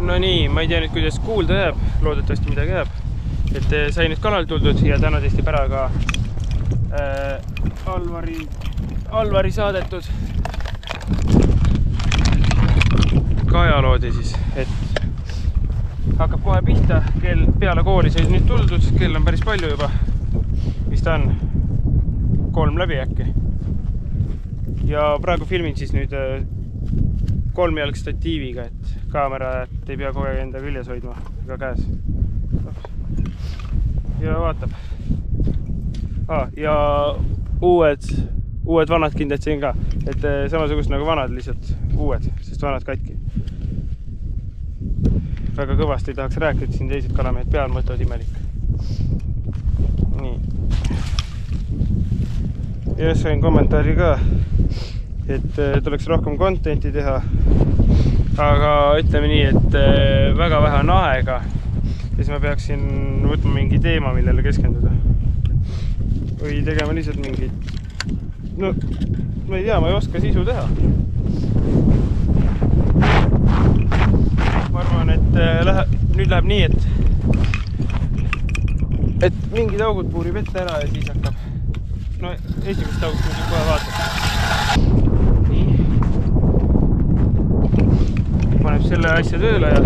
No nii, ma ei tea nüüd, kuidas kuulda jääb, loodetavasti midagi jääb. Et sai nüüd kanal tuldud ja täna testib ära ka Alvari saadetud kajaloodi siis, et hakkab kohe pihta, kell peale kooli sai nüüd tuldud, kell on päris palju juba, mis ta on, 3 läbi äkki. Ja praegu filmin siis nüüd 3-jalg statiiviga, et kaamera ei pea kogu aeg enda küljes hoidma ega käes. Ja vaatab. Ja uued vanad kindlad siin ka, et samasugust nagu vanad, lihtsalt uued, sest vanad katki. Väga kõvasti ei tahaks rääkida, siin teised kalamehed peal mõtlevad imelik. Nii. Ja sain kommentaari ka, et tuleks rohkem contenti teha, aga ütleme nii, et väga vähe on aega ja siis ma peaksin võtma mingi teema, millele keskenduda. Või tegema lihtsalt mingid... No, ma ei tea, ma ei oska sisu teha. Ma arvan, et nüüd läheb nii, et mingid augud puurib ette ära ja siis hakkab... No, esimest august muidugi kohe vaatab. Nii. Paneb selle asja tööle ja...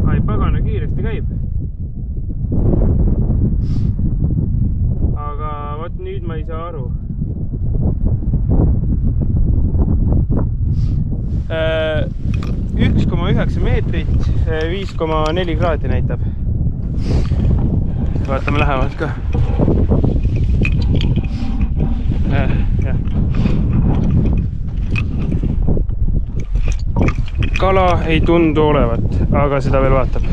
Ai, pagana kiiresti käib. Aga võt nüüd ma ei saa aru. 1,9 meetrit, 5,4 kraadi näitab. Vaatame lähemalt ka. Kala ei tundu olevat, aga seda veel vaatab.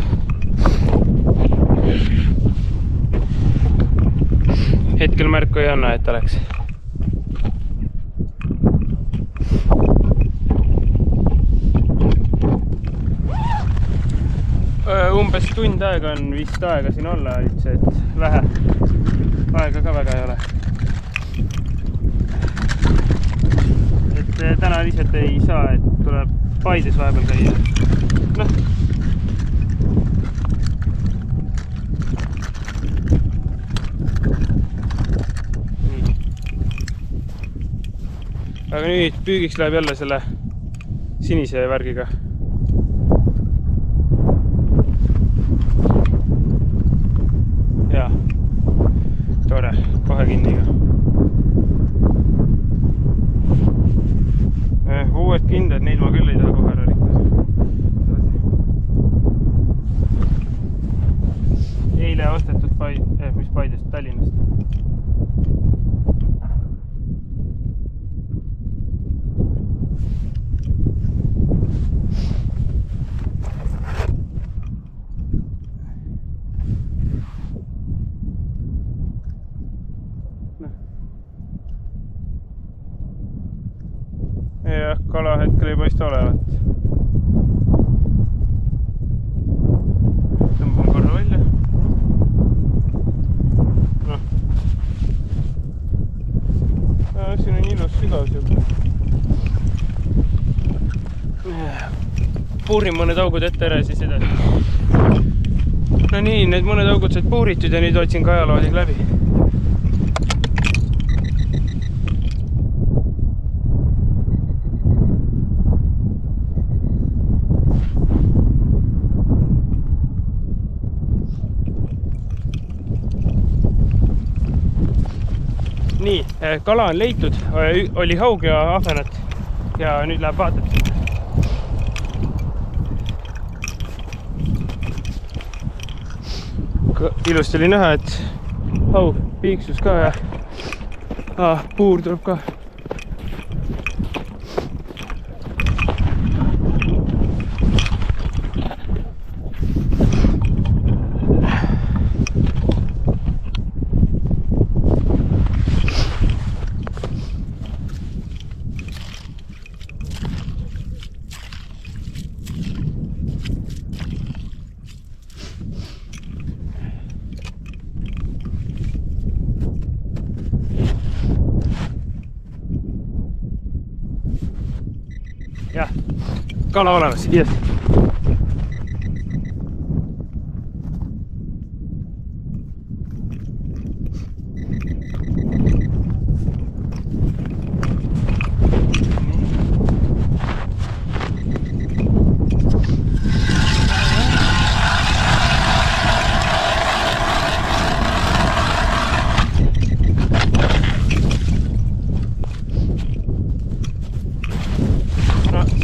Hetkel märku ei anna, et oleks. Umbes tund aega on vist aega siin olla üldse, et vähe. Aega ka väga ei ole. Et täna lihtsalt ei saa, et tuleb Paides vahepeal käia. Noh. Nii. Aga nüüd püügiks läheb jälle selle sinise värgiga. Jaa, tore, kohe kinniga. Uued kindad, neid ma küll ei taha kohe ära rikkuda. Eile ostetud mis Paidest, Tallinnast. Jah, kala hetkel ei paista olevat. Tõmban korra välja. No. Siin on ilus sügavus juba. Puurin mõned augud ette ära ja siis edasi. No nii, need mõned augud said puuritud ja nüüd otsin kajaloodiga läbi. Nii, kala on leitud, oli haug ja ahvenat ja nüüd läheb vaatab. Ilusti oli näha, et haug piiksus ka ja puur tuleb ka. jah, kala olemas, yes.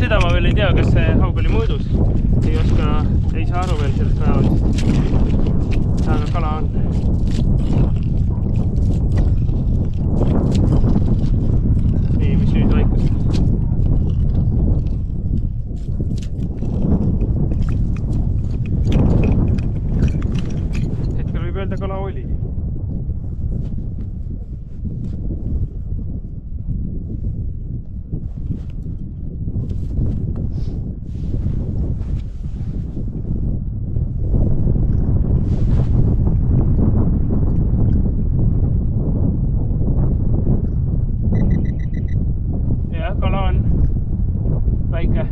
Seda ma veel ei tea, kas see haug oli mõõdus. Ei saa aru veel sellest päevalisest. Aga kala on. Nii, mis nüüd vaikus? Hetkel võib öelda, kala oli. Väike.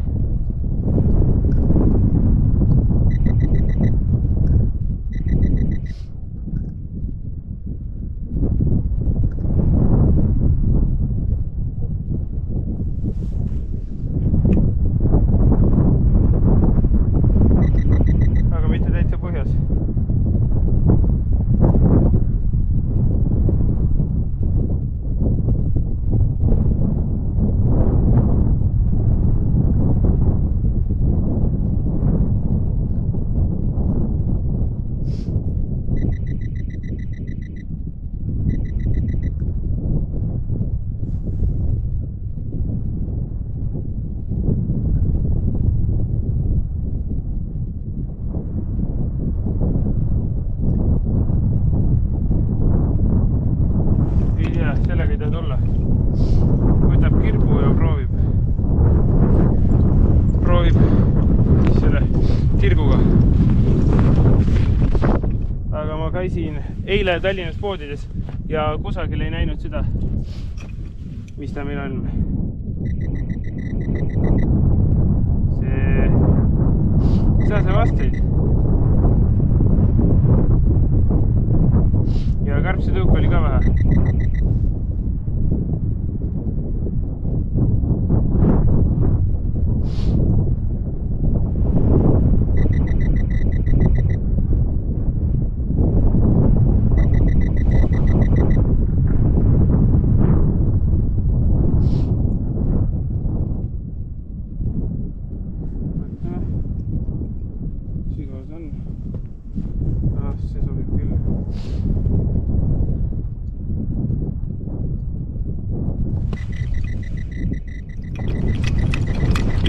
Aga mitte täitsa põhjas. Sellega ei taha tulla. Võtab kirbu ja proovib selle kirguga. Aga ma käisin eile Tallinnas poodides ja kusagil ei näinud seda, mis ta meil on. Seal see vastaid. Ja kärbsetõuk oli ka vähe. See sobib küll.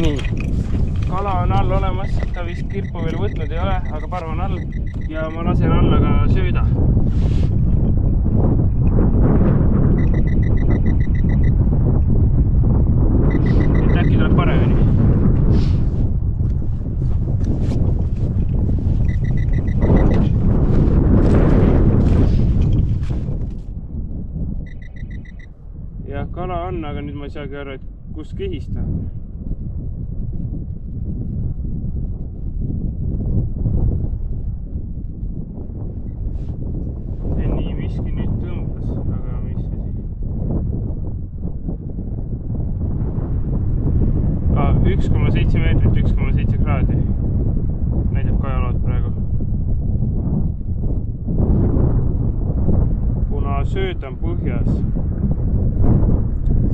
Nii, kala on all olemas, ta vist kirpu veel võtnud ei ole, aga parv on all ja ma lasen alla ka sööda. Et äkki tuleb paremini. Jah, kala on, aga nüüd ma ei saagi aru, et kus kihis ta on. Nii miski nüüd tõmbas, aga mis asi? 1,7 meetrit, 1,7 kraadi. Näitab kajalood praegu. Kuna sööt on põhjas,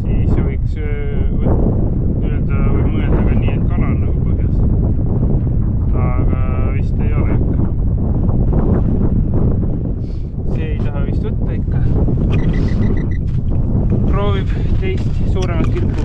siis võiks öelda või mõelda ka nii, et kala on nagu põhjas. Aga vist ei ole ikka. See ei taha vist võtta ikka. Proovib teist suuremat kirpu.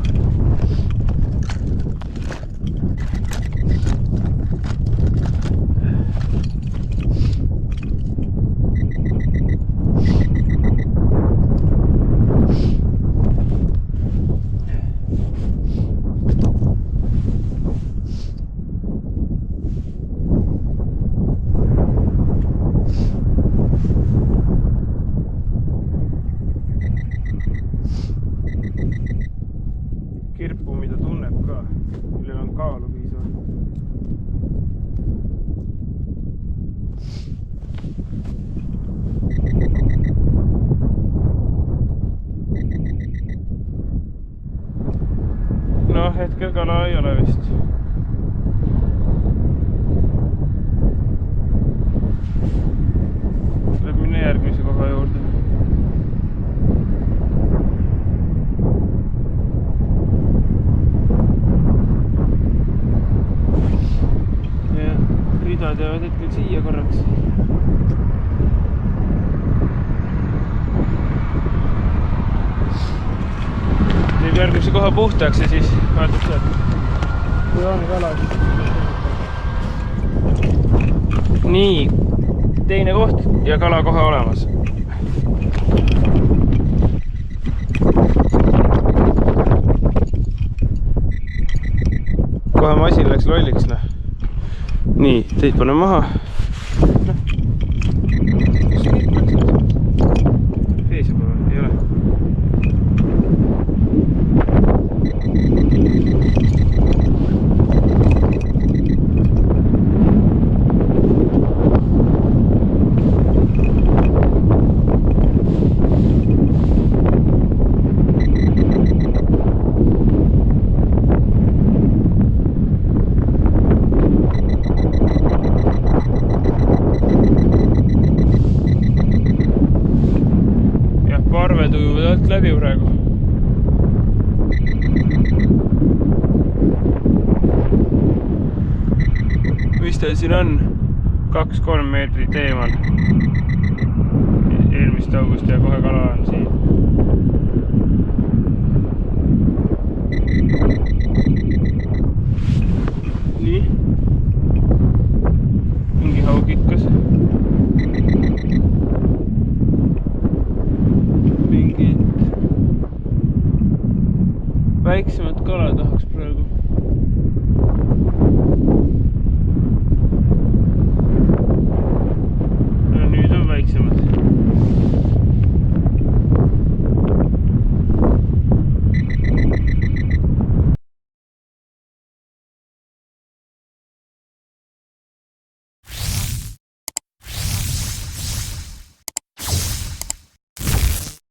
kala ei ole vist. Tuleb minna järgmise koha juurde. Ja ridad jäävad hetkel siia korraks. Teeb järgmise koha puhtaks ja siis vaatab sealt. Kui on kala, siis... Nii, teine koht ja kala kohe olemas. Kohe masin läks lolliks, noh. Nii, teid panen maha. Feesib või? Ei ole. Parved ujuvad alt läbi praegu. Mis ta siin on? 2-3 meetrit eemal. Eelmist august ja kohe kala on siin.